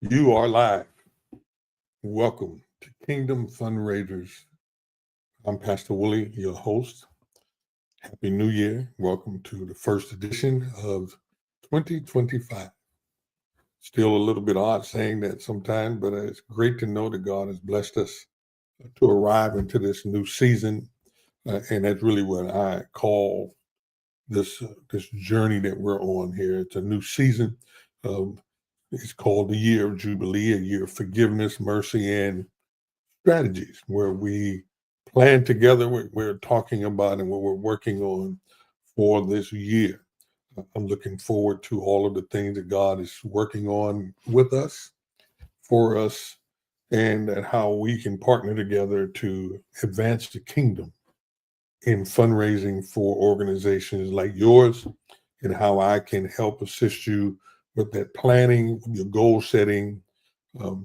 You are live. Welcome to Kingdom Fundraisers. I'm Pastor Willie, your host. Happy New Year. Welcome to the first edition of 2025. Still a little bit odd saying that sometimes, but it's great to know that God has blessed us to arrive into this new season. And that's really what I call this journey that we're on here. It's a new season. It's called the year of Jubilee, a year of forgiveness, mercy, and strategies where we plan together what we're talking about and what we're working on for this year. I'm looking forward to all of the things that God is working on with us, for us, and how we can partner together to advance the kingdom in fundraising for organizations like yours, and how I can help assist you with that planning, your goal setting,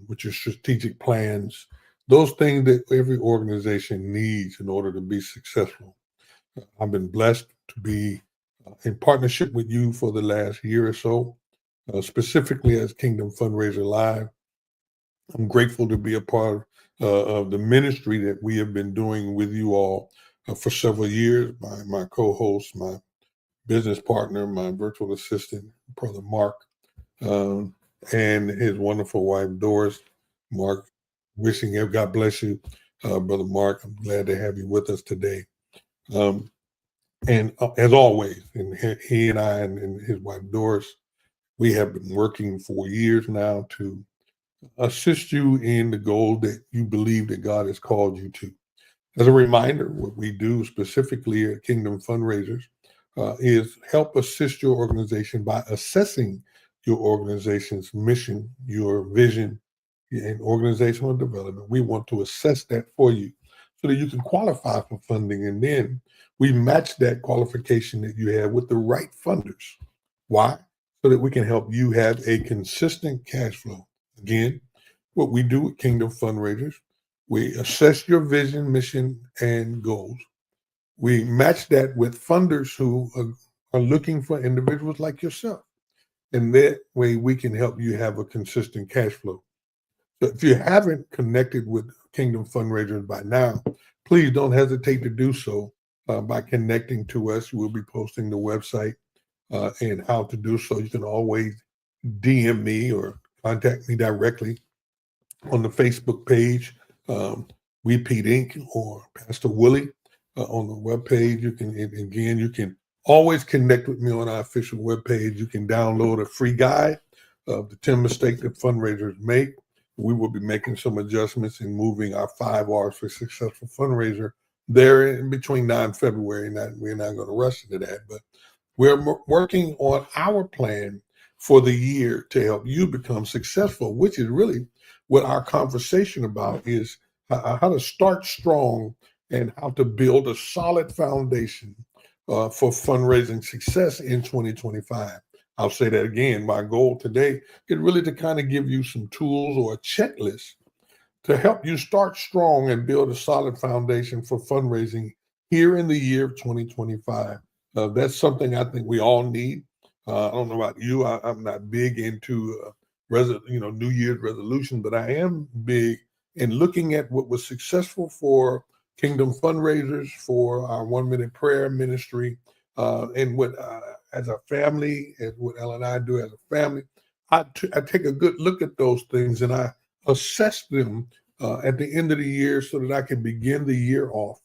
with your strategic plans, those things that every organization needs in order to be successful. I've been blessed to be in partnership with you for the last year or so, specifically as Kingdom Fundraiser Live. I'm grateful to be a part of the ministry that we have been doing with you all for several years. My co-host, my business partner, my virtual assistant, Brother Mark, um, and his wonderful wife, Doris. Mark, wishing you, God bless you, Brother Mark. I'm glad to have you with us today. Um, and as always, and he and I and his wife, Doris, we have been working for years now to assist you in the goal that you believe that God has called you to. As a reminder, what we do specifically at Kingdom Fundraisers is help assist your organization by assessing your organization's mission, your vision, and organizational development. We want to assess that for you so that you can qualify for funding. And then we match that qualification that you have with the right funders. Why? So that we can help you have a consistent cash flow. Again, what we do at Kingdom Fundraisers, we assess your vision, mission, and goals. We match that with funders who are looking for individuals like yourself. And that way we can help you have a consistent cash flow. So if you haven't connected with Kingdom Fundraisers by now, please don't hesitate to do so by connecting to us. We'll be posting the website and how to do so. You can always DM me or contact me directly on the Facebook page, We Pete Inc. or Pastor Willie on the webpage. You can always connect with me on our official webpage. You can download a free guide of the 10 mistakes that fundraisers make. We will be making some adjustments and moving our 5 R's for successful fundraiser there in between now and February. We're not going to rush into that, but we're working on our plan for the year to help you become successful, which is really what our conversation about is how to start strong and how to build a solid foundation for fundraising success in 2025. I'll say that again. My goal today is really to kind of give you some tools or a checklist to help you start strong and build a solid foundation for fundraising here in the year of 2025. That's something I think we all need. I don't know about you. I'm not big into New Year's resolution, but I am big in looking at what was successful for Kingdom Fundraisers, for our 1 Minute Prayer ministry, and what as a family, and what Ellen and I do as a family. I take a good look at those things and I assess them at the end of the year so that I can begin the year off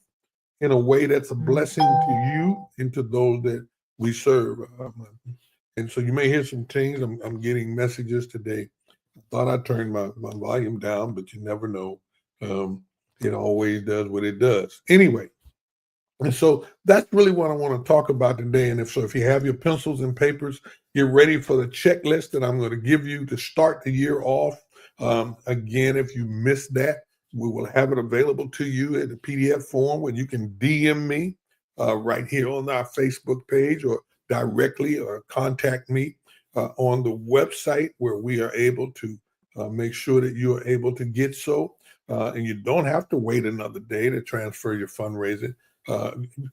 in a way that's a blessing to you and to those that we serve. And so you may hear some things. I'm getting messages today. I thought I turned my volume down, but you never know. It always does what it does. Anyway, and so that's really what I want to talk about today. And if you have your pencils and papers, get ready for the checklist that I'm going to give you to start the year off. Again, if you missed that, we will have it available to you in a PDF form where you can DM me right here on our Facebook page or directly or contact me on the website where we are able to make sure that you are able to get so. And you don't have to wait another day to transfer your fundraising.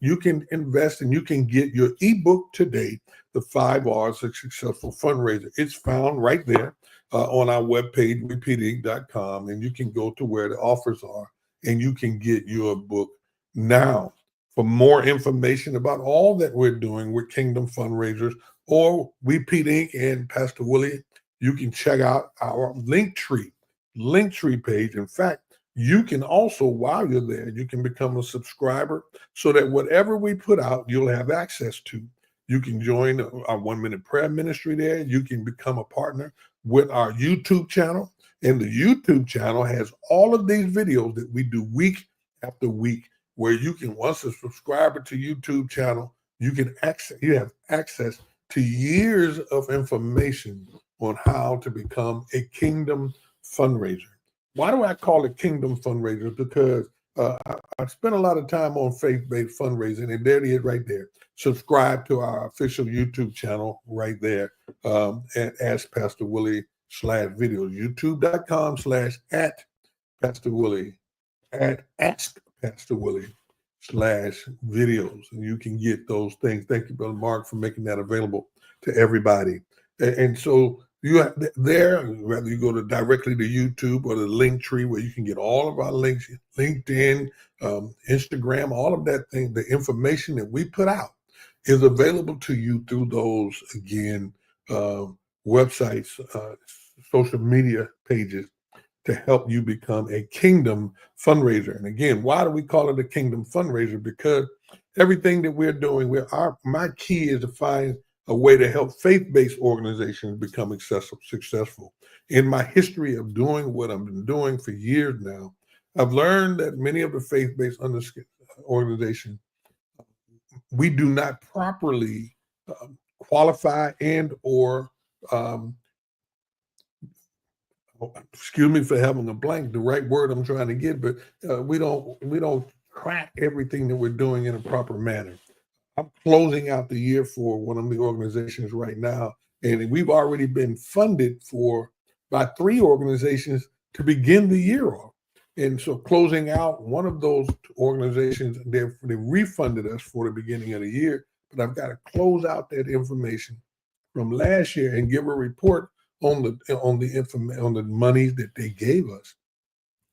You can invest and you can get your ebook today, The 5 R's of Successful Fundraiser. It's found right there on our webpage, repeating.com, and you can go to where the offers are and you can get your book now. For more information about all that we're doing with Kingdom Fundraisers or Repeat Inc. and Pastor Willie, you can check out our Linktree page. In fact, you can also, while you're there, you can become a subscriber so that whatever we put out, you'll have access to. You can join our 1 Minute Prayer Ministry there. You can become a partner with our YouTube channel. And the YouTube channel has all of these videos that we do week after week, where you can, once a subscriber to YouTube channel, you have access to years of information on how to become a kingdom fundraiser. Why do I call it kingdom fundraisers? Because I spent a lot of time on faith-based fundraising, and there it is right there. Subscribe to our official YouTube channel right there at Ask Pastor Willie /videos, youtube.com/at Pastor Willie, at Ask Pastor Willie /videos, and you can get those things. Thank you, Brother Mark, for making that available to everybody. And so you have there, whether you go directly to YouTube or the Linktree, where you can get all of our links, LinkedIn, Instagram, all of that thing, the information that we put out is available to you through those, again, websites, social media pages, to help you become a kingdom fundraiser. And again, why do we call it a kingdom fundraiser? Because everything that we're doing, my key is to find a way to help faith-based organizations become successful. In my history of doing what I've been doing for years now, I've learned that many of the faith-based organizations, we do not properly qualify and or excuse me for having a blank, the right word I'm trying to get, but we don't track everything that we're doing in a proper manner. I'm closing out the year for one of the organizations right now, and we've already been funded by 3 organizations to begin the year off. And so closing out one of those organizations, they refunded us for the beginning of the year, but I've got to close out that information from last year and give a report on the money that they gave us.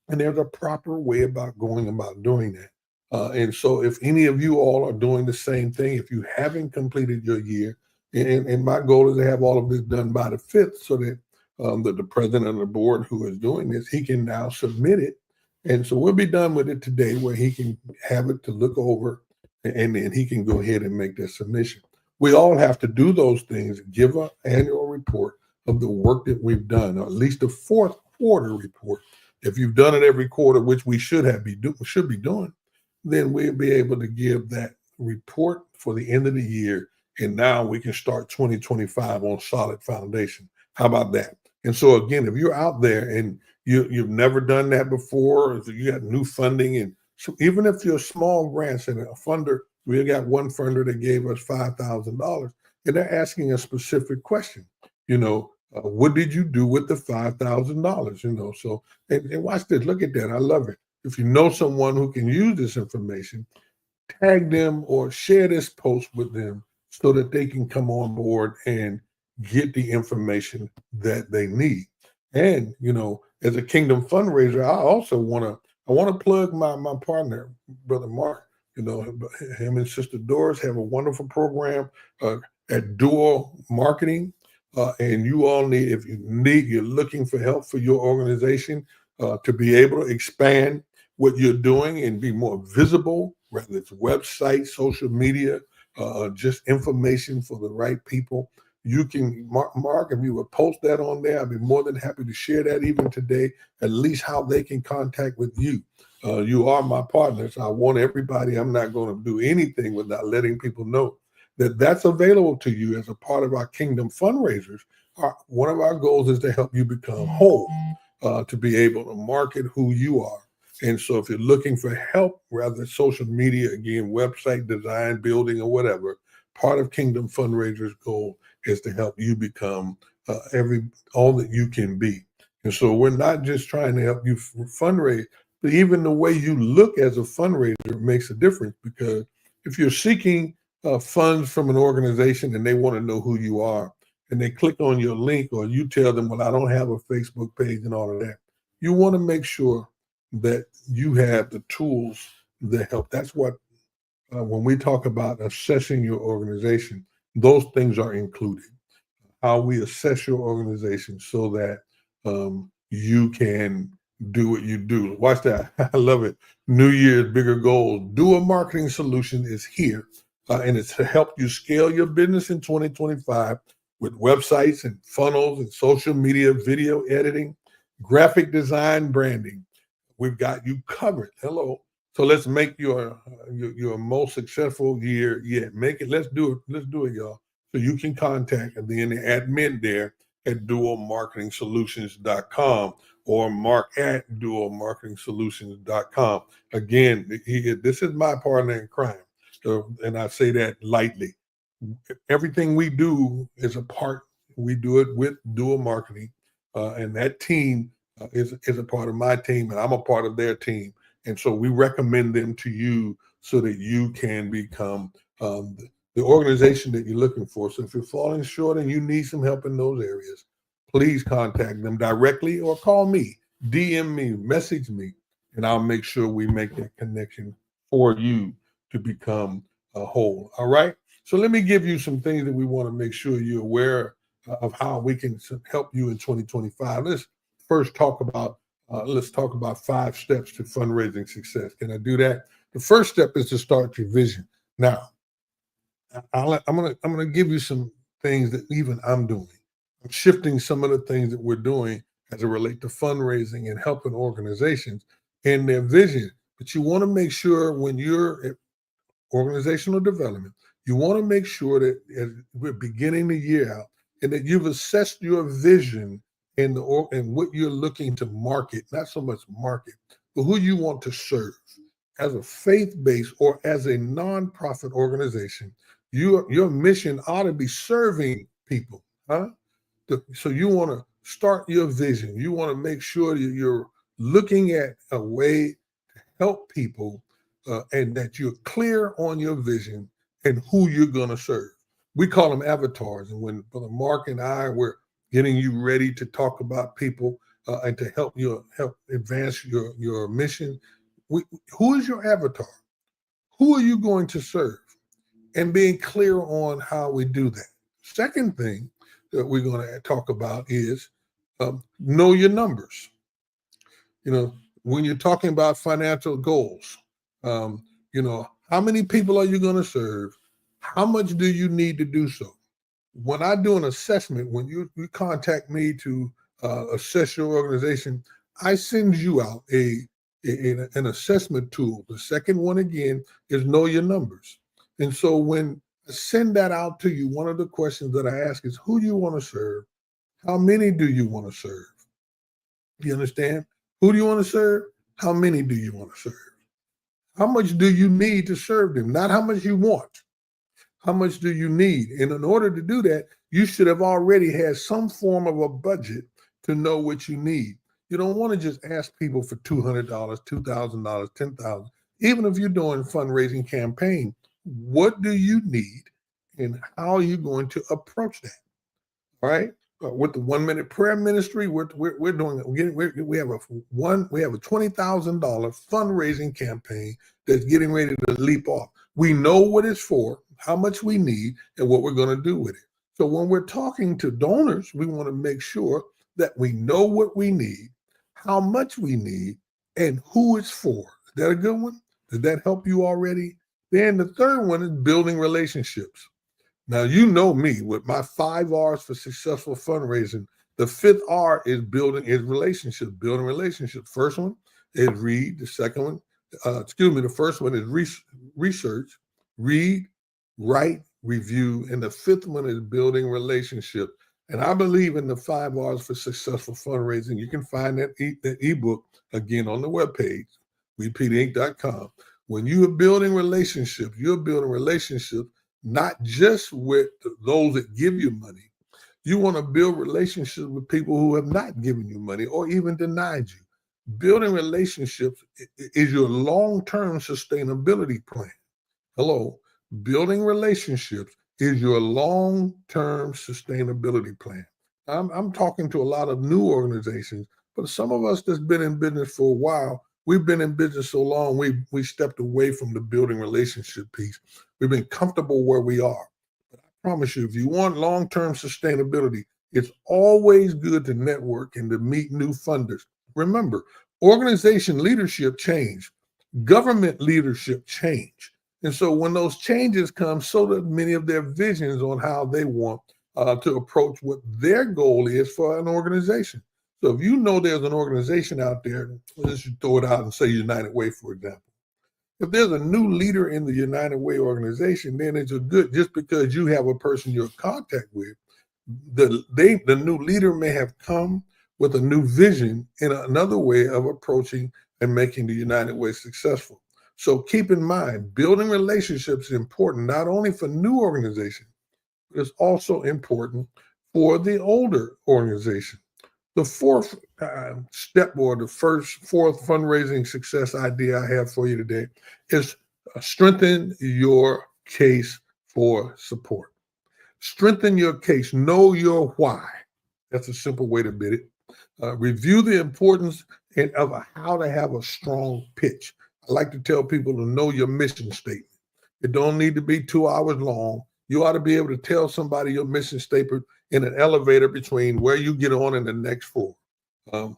And there's a proper way about going about doing that. And so if any of you all are doing the same thing, if you haven't completed your year, and my goal is to have all of this done by the 5th, so that the president of the board who is doing this, he can now submit it. And so we'll be done with it today, where he can have it to look over, and then he can go ahead and make that submission. We all have to do those things, give an annual report of the work that we've done, or at least a 4th quarter report. If you've done it every quarter, which we should be doing, then we'll be able to give that report for the end of the year. And now we can start 2025 on solid foundation. How about that? And so again, if you're out there and you've never done that before, or if you got new funding, and so even if you're small grants and a funder, we got one funder that gave us $5,000, and they're asking a specific question, what did you do with the $5,000? So, and watch this, look at that. I love it. If you know someone who can use this information, tag them or share this post with them so that they can come on board and get the information that they need. And, as a kingdom fundraiser, I also want to plug my partner, Brother Mark. Him and Sister Doris have a wonderful program at Dual Marketing. And you all you're looking for help for your organization to be able to expand what you're doing and be more visible, whether it's website, social media, just information for the right people. You can, Mark, if you would post that on there, I'd be more than happy to share that even today, at least how they can contact with you. You are my partners. I want everybody, I'm not going to do anything without letting people know that that's available to you as a part of our kingdom fundraisers. One of our goals is to help you become whole, to be able to market who you are. And so if you're looking for help, rather social media, again, website design, building, or whatever, part of Kingdom Fundraisers' goal is to help you become all that you can be. And so we're not just trying to help you fundraise, but even the way you look as a fundraiser makes a difference, because if you're seeking funds from an organization and they want to know who you are, and they click on your link, or you tell them, well, I don't have a Facebook page and all of that. You want to make sure that you have the tools that help. That's what, when we talk about assessing your organization, those things are included. How we assess your organization so that you can do what you do. Watch that. I love it. New Year's bigger goals. Dual Marketing Solution is here, and it's to help you scale your business in 2025 with websites and funnels and social media, video editing, graphic design, branding. We've got you covered. Hello. So let's make your most successful year yet. Make it. Let's do it. Let's do it, y'all. So you can contact the admin there at dualmarketingsolutions.com or mark at dualmarketingsolutions.com. Again, this is my partner in crime. So, and I say that lightly. Everything we do is a part. We do it with Dual Marketing, and that team is a part of my team, and I'm a part of their team. And so we recommend them to you so that you can become the organization that you're looking for. So if you're falling short and you need some help in those areas, please contact them directly or call me, DM me, message me, and I'll make sure we make that connection for you to become whole. All right. So let me give you some things that we want to make sure you're aware of how we can help you in 2025. Let's first talk about 5 steps to fundraising success. Can I do that? The first step is to start your vision. Now, I'm gonna give you some things that even I'm doing. I'm shifting some of the things that we're doing as it relates to fundraising and helping organizations in their vision. But you want to make sure when you're at organizational development, you want to make sure that as we're beginning the year out and that you've assessed your vision and what you're looking to market, not so much market, but who you want to serve. As a faith-based or as a nonprofit organization, your mission ought to be serving people, huh? So you want to start your vision. You want to make sure that you're looking at a way to help people, and that you're clear on your vision and who you're going to serve. We call them avatars. And when Brother Mark and I were getting you ready to talk about people and to help advance your mission, who is your avatar? Who are you going to serve? And being clear on how we do that. Second thing that we're going to talk about is know your numbers. You know, when you're talking about financial goals, how many people are you going to serve? How much do you need to do so? When I do an assessment, when you contact me to assess your organization, I send you out an assessment tool. The second one, again, is know your numbers. And so when I send that out to you, one of the questions that I ask is, who do you want to serve? How many do you want to serve? You understand? Who do you want to serve? How many do you want to serve? How much do you need to serve them? Not how much you want. How much do you need? And in order to do that, you should have already had some form of a budget to know what you need. You don't want to just ask people for $200, $2,000, $10,000. Even if you're doing a fundraising campaign, what do you need and how are you going to approach that? All right. With the 1 minute prayer ministry, we have a $20,000 fundraising campaign that's getting ready to leap off. We know what it's for, how much we need, and what we're going to do with it. So when we're talking to donors, we want to make sure that we know what we need, how much we need, and who it's for. Is that a good one? Did that help you already? Then the third one is building relationships. Now, you know me with my 5 R's for successful fundraising. The 5th R is relationships, building relationships. First one is read. The second one, the first one is research, read, write, review. And the 5th one is building relationships. And I believe in the 5 R's for successful fundraising. You can find that ebook again on the webpage, WePinc.com. When you are building relationships, you're building relationships not just with those that give you money. You want to build relationships with people who have not given you money or even denied you. Building relationships is your long-term sustainability plan. Hello, building relationships is your long-term sustainability plan. I'm talking to a lot of new organizations, but some of us that's been in business for a while, we've been in business so long, we stepped away from the building relationship piece. We've been comfortable where we are. But I promise you, if you want long-term sustainability, it's always good to network and to meet new funders. Remember, organization leadership change, government leadership change. And so when those changes come, so do many of their visions on how they want to approach what their goal is for an organization. So if you know there's an organization out there, let's just throw it out and say United Way, for example. If there's a new leader in the United Way organization, then it's a good, just because you have a person you're in contact with, the new leader may have come with a new vision and another way of approaching and making the United Way successful. So keep in mind, building relationships is important not only for new organizations, but it's also important for the older organization. The fourth step, or the fourth fundraising success idea I have for you today is strengthen your case for support. Strengthen your case. Know your why. That's a simple way to bid it. Review the importance of how to have a strong pitch. I like to tell people to know your mission statement. It don't need to be 2 hours long. You ought to be able to tell somebody your mission statement in an elevator between where you get on and the next floor. And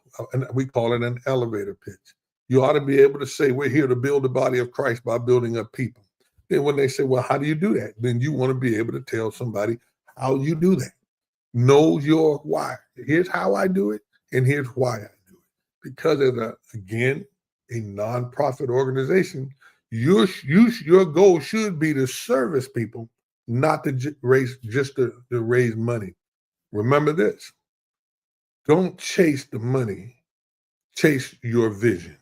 we call it an elevator pitch. You ought to be able to say, we're here to build the body of Christ by building up people. Then when they say, well, how do you do that? Then you want to be able to tell somebody how you do that. Know your why. Here's how I do it, and here's why I do it. Because as a nonprofit organization, your goal should be to service people, not to raise money. Remember this: don't chase the money, chase your vision.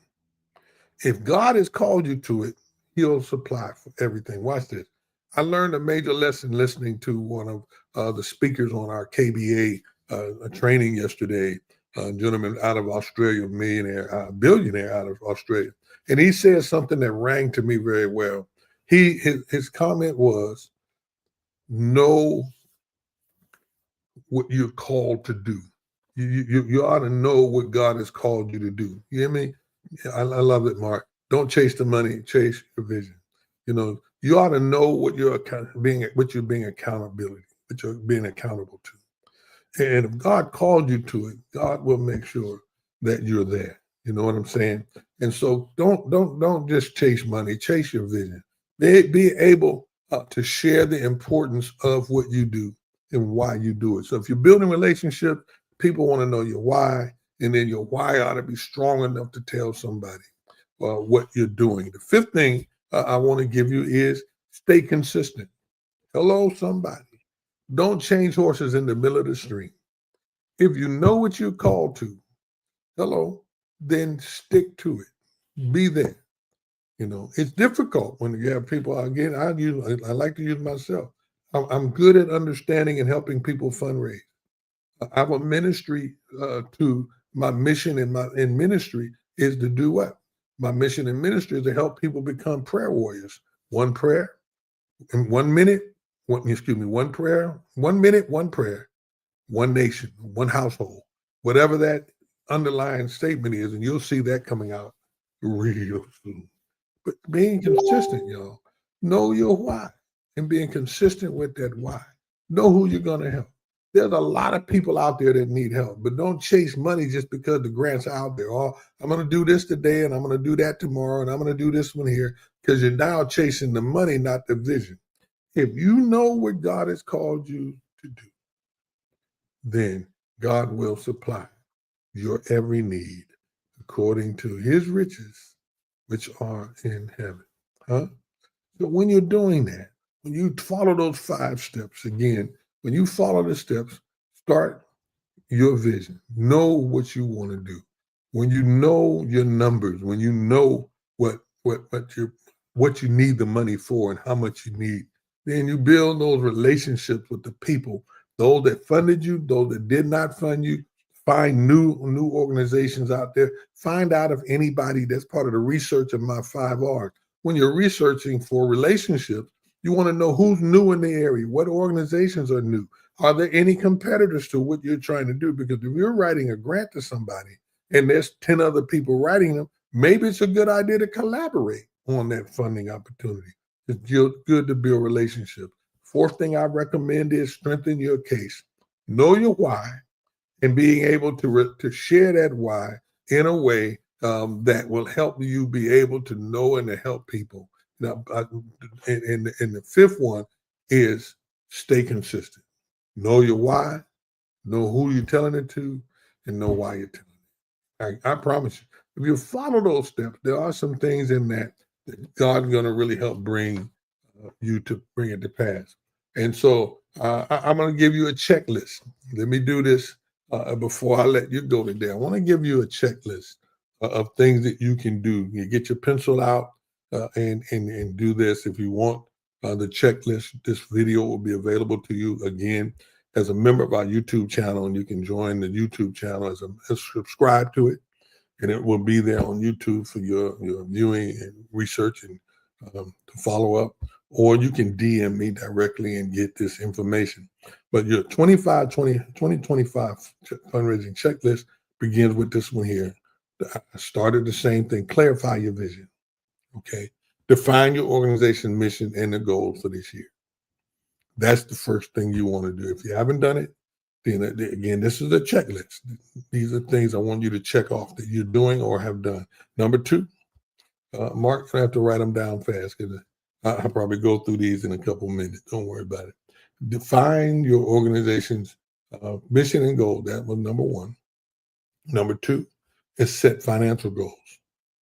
If God has called you to it, He'll supply for everything. Watch this. I learned a major lesson listening to one of the speakers on our KBA training yesterday, a gentleman out of Australia, billionaire out of Australia. And he said something that rang to me very well. His comment was, know what you're called to do. You ought to know what God has called you to do. You hear me? I love it, Mark. Don't chase the money, chase your vision. You ought to know what you're being accountable to. And if God called you to it, God will make sure that you're there. You know what I'm saying? And so don't just chase money, chase your vision. Be able to share the importance of what you do and why you do it. So if you're building relationships, people want to know your why, and then your why ought to be strong enough to tell somebody what you're doing. The fifth thing I want to give you is stay consistent. Hello, somebody. Don't change horses in the middle of the stream. If you know what you're called to, then stick to it. Be there. It's difficult when you have people. Again, I like to use myself. I'm good at understanding and helping people fundraise. I have a ministry to my mission in ministry is to do what? My mission in ministry is to help people become prayer warriors. One prayer in 1 minute. One prayer. 1 minute, one prayer. One nation, one household. Whatever that underlying statement is, and you'll see that coming out real soon. But being consistent, y'all. Know your why and being consistent with that why. Know who you're going to help. There's a lot of people out there that need help, but don't chase money just because the grants are out there. Oh, I'm going to do this today, and I'm going to do that tomorrow, and I'm going to do this one here, because you're now chasing the money, not the vision. If you know what God has called you to do, then God will supply your every need according to His riches, which are in heaven. So when you're doing that, when you follow those 5 steps, again, when you follow the steps, start your vision. Know what you want to do. When you know your numbers, when you know what you need the money for and how much you need, then you build those relationships with the people, those that funded you, those that did not fund you. Find new organizations out there. Find out if anybody that's part of the research of my 5 R's. When you're researching for relationships, You want to know who's new in the area, what organizations are new. Are there any competitors to what you're trying to do? Because if you're writing a grant to somebody and there's 10 other people writing them, maybe it's a good idea to collaborate on that funding opportunity. It's good to build relationships. Fourth thing I recommend is strengthen your case. Know your why and being able to share that why in a way that will help you be able to know and to help people. Now, and the fifth one is stay consistent. Know your why, know who you're telling it to, and know why you're telling it. I promise you, if you follow those steps, there are some things in that God's going to really help bring you to bring it to pass. And so I'm going to give you a checklist. Let me do this before I let you go today. I want to give you a checklist of things that you can do. You get your pencil out and do this. If you want the checklist, this video will be available to you again as a member of our YouTube channel, and you can join the YouTube channel as subscribe to it, and it will be there on YouTube for your viewing and research and to follow up. Or you can DM me directly and get this information. But your 2025 fundraising checklist begins with this one here. I started the same thing. Clarify your vision. Okay. Define your organization's mission and the goals for this year. That's the first thing you want to do. If you haven't done it, then again, this is a checklist. These are things I want you to check off that you're doing or have done. Number two, Mark, I have to write them down fast because I'll probably go through these in a couple minutes. Don't worry about it. Define your organization's mission and goal. That was number one. Number two is set financial goals.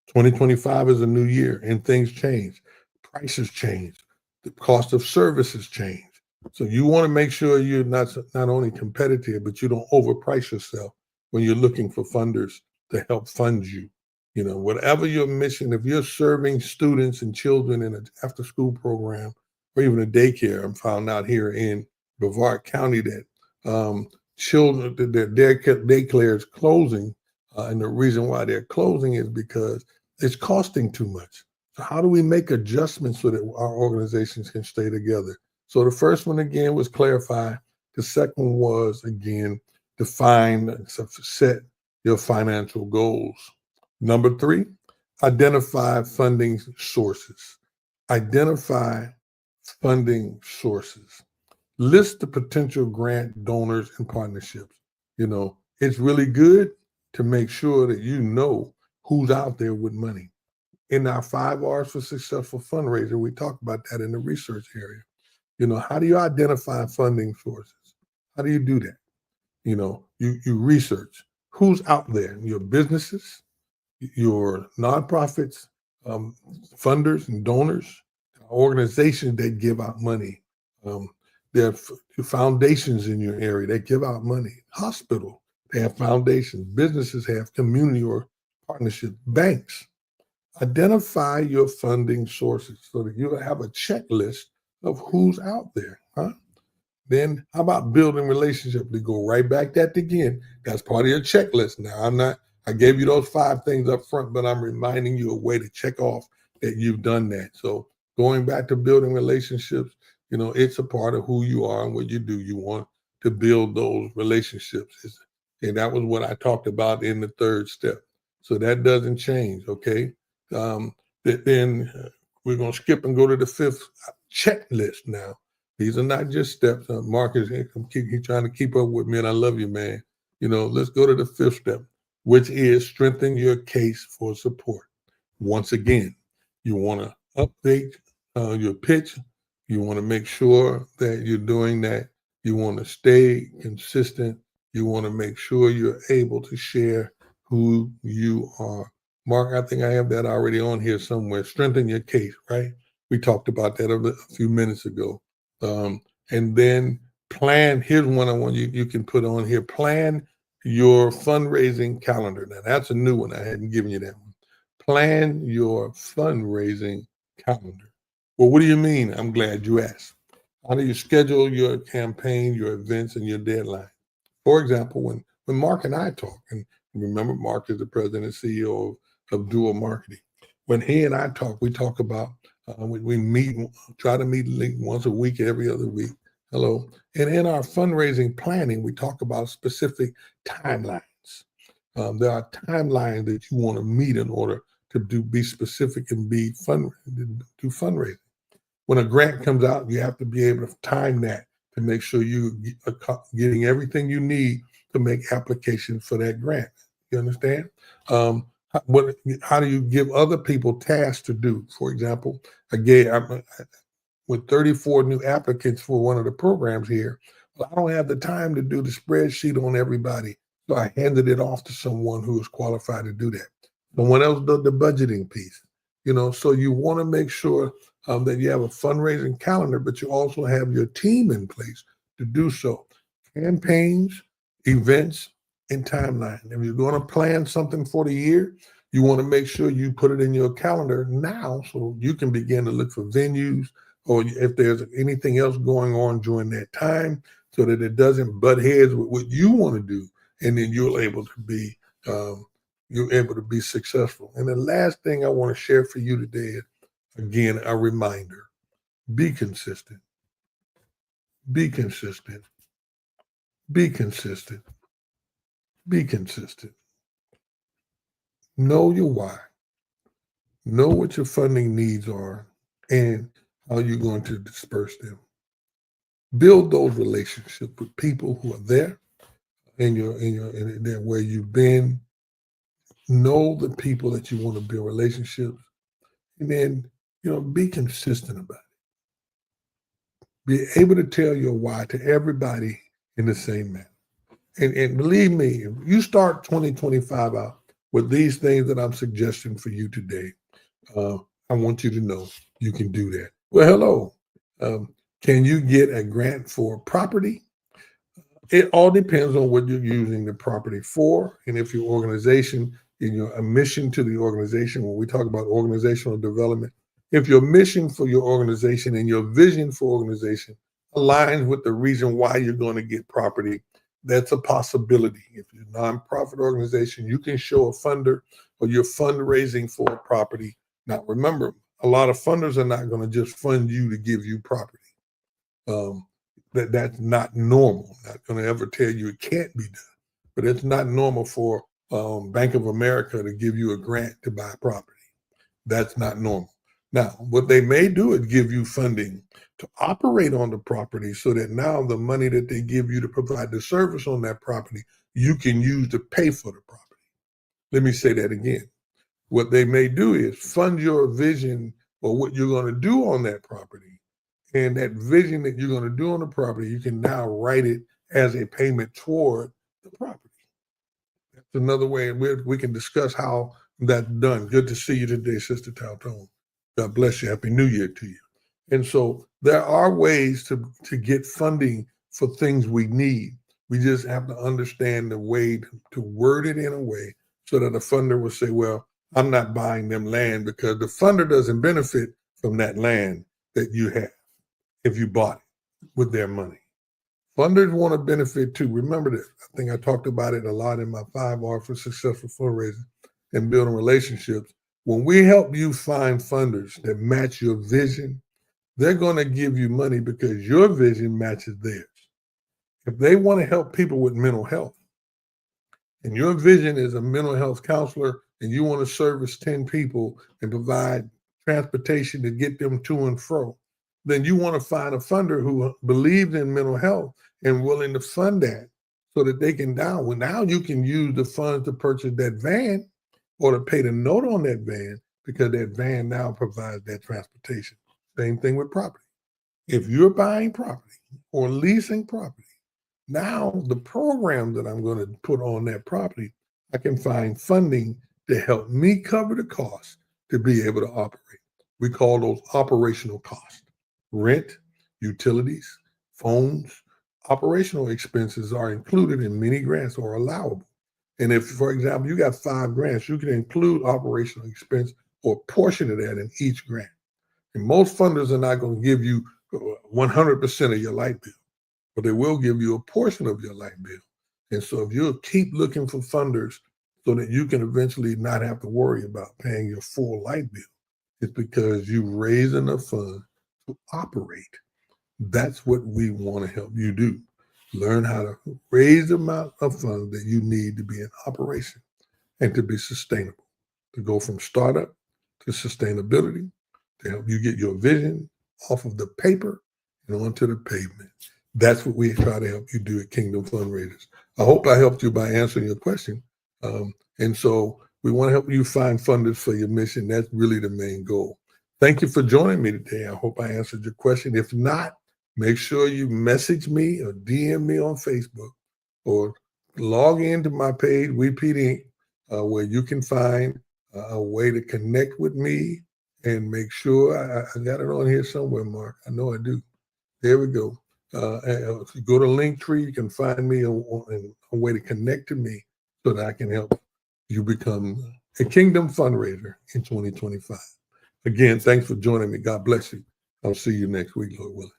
2025 is a new year and things change. Prices change. The cost of services change. So you want to make sure you're not only competitive, but you don't overprice yourself when you're looking for funders to help fund you. You know, whatever your mission, if you're serving students and children in an after-school program or even a daycare, I'm found out here in Brevard County that children, their daycare is closing. And the reason why they're closing is because it's costing too much. So how do we make adjustments so that our organizations can stay together? So the first one, again, was clarify. The second one was, again, define, set your financial goals. Number three, identify funding sources. Identify funding sources. List the potential grant donors and partnerships. You know, it's really good to make sure that you know who's out there with money. In our 5 R's for Successful Fundraiser, we talk about that in the research area. You know, how do you identify funding sources? How do you do that? You know, you research who's out there, your businesses, your nonprofits, funders and donors, organizations that give out money. There are foundations in your area that give out money. Hospital, they have foundations. Businesses have community or partnership. Banks. Identify your funding sources so that you have a checklist of who's out there. Then how about building relationships? We go right back that again. That's part of your checklist. Now, I gave you those 5 things up front, but I'm reminding you a way to check off that you've done that. So going back to building relationships, you know, it's a part of who you are and what you do. You want to build those relationships. And that was what I talked about in the third step. So that doesn't change, okay? Then we're going to skip and go to the 5th checklist now. These are not just steps. Mark is he's trying to keep up with me, and I love you, man. You know, let's go to the 5th step, which is strengthen your case for support. Once again, you want to update your pitch. You want to make sure that you're doing that. You want to stay consistent. You want to make sure you're able to share who you are. Mark, I think I have that already on here somewhere. Strengthen your case, right? We talked about that a few minutes ago. And then plan. Here's one I want you can put on here. Plan your fundraising calendar. Now, that's a new one. I hadn't given you that one. Plan your fundraising calendar. Well, what do you mean? I'm glad you asked. How do you schedule your campaign, your events, and your deadline? For example, when Mark and I talk, and remember, Mark is the president and CEO of Dual Marketing. When he and I talk, we talk about We meet, try to meet once a week, every other week. Hello. And in our fundraising planning, we talk about specific timelines. There are timelines that you want to meet in order to be specific and do fundraising. When a grant comes out, you have to be able to time that to make sure you are getting everything you need to make applications for that grant. You understand? How do you give other people tasks to do? For example, with 34 new applicants for one of the programs here, well, I don't have the time to do the spreadsheet on everybody. So I handed it off to someone who is qualified to do that. Someone else did the budgeting piece. So you want to make sure that you have a fundraising calendar, but you also have your team in place to do so. Campaigns, events, and timeline. If you're going to plan something for the year, you want to make sure you put it in your calendar now so you can begin to look for venues or if there's anything else going on during that time so that it doesn't butt heads with what you want to do. And then you're able to be successful. And the last thing I want to share for you today is, again, a reminder. Be consistent. Be consistent. Be consistent. Be consistent. Know your why. Know what your funding needs are and how you're going to disperse them. Build those relationships with people who are there in where you've been. Know the people that you want to build relationships, and then be consistent about it. Be able to tell your why to everybody in the same manner. And believe me, if you start 2025 out with these things that I'm suggesting for you today, I want you to know you can do that. Well, hello. Can you get a grant for property? It all depends on what you're using the property for. And if your organization, in your mission to the organization, when we talk about organizational development, if your mission for your organization and your vision for organization aligns with the reason why you're going to get property, that's a possibility. If you're a nonprofit organization, you can show a funder or you're fundraising for a property. Now, remember, a lot of funders are not going to just fund you to give you property. That's not normal. Not going to ever tell you it can't be done, but it's not normal for Bank of America to give you a grant to buy property. That's not normal. Now, what they may do is give you funding to operate on the property so that now the money that they give you to provide the service on that property, you can use to pay for the property. Let me say that again. What they may do is fund your vision or what you're going to do on that property. And that vision that you're going to do on the property, you can now write it as a payment toward the property. That's another way we can discuss how that's done. Good to see you today, Sister Tautone. God bless you. Happy New Year to you. And so there are ways to get funding for things we need. We just have to understand the way to word it in a way so that a funder will say, well, I'm not buying them land because the funder doesn't benefit from that land that you have if you bought it with their money. Funders want to benefit too. Remember this. I think I talked about it a lot in my 5 R's for successful fundraising and building relationships. When we help you find funders that match your vision, they're going to give you money because your vision matches theirs. If they want to help people with mental health, and your vision is a mental health counselor, and you want to service 10 people and provide transportation to get them to and fro, then you want to find a funder who believes in mental health and willing to fund that so that they can now you can use the funds to purchase that van or to pay the note on that van because that van now provides that transportation. Same thing with property. If you're buying property or leasing property, now the program that I'm going to put on that property, I can find funding to help me cover the cost to be able to operate. We call those operational costs. Rent, utilities, phones, operational expenses are included in many grants or allowable. And if, for example, you got 5 grants, you can include operational expense or a portion of that in each grant. And most funders are not going to give you 100% of your light bill, but they will give you a portion of your light bill. And so if you'll keep looking for funders so that you can eventually not have to worry about paying your full light bill, It's because you raise enough funds to operate. That's what we want to help you do. Learn how to raise the amount of funds that you need to be in operation and to be sustainable, to go from startup to sustainability, to help you get your vision off of the paper and onto the pavement. That's what we try to help you do at Kingdom Fundraisers. I hope I helped you by answering your question. And so we want to help you find funders for your mission. That's really the main goal. Thank you for joining me today. I hope I answered your question. If not, make sure you message me or DM me on Facebook or log into my page, WePD, where you can find a way to connect with me and make sure I got it on here somewhere, Mark. I know I do. There we go. If you go to Linktree, you can find me a way to connect to me so that I can help you become a Kingdom fundraiser in 2025. Again, thanks for joining me. God bless you. I'll see you next week, Lord willing.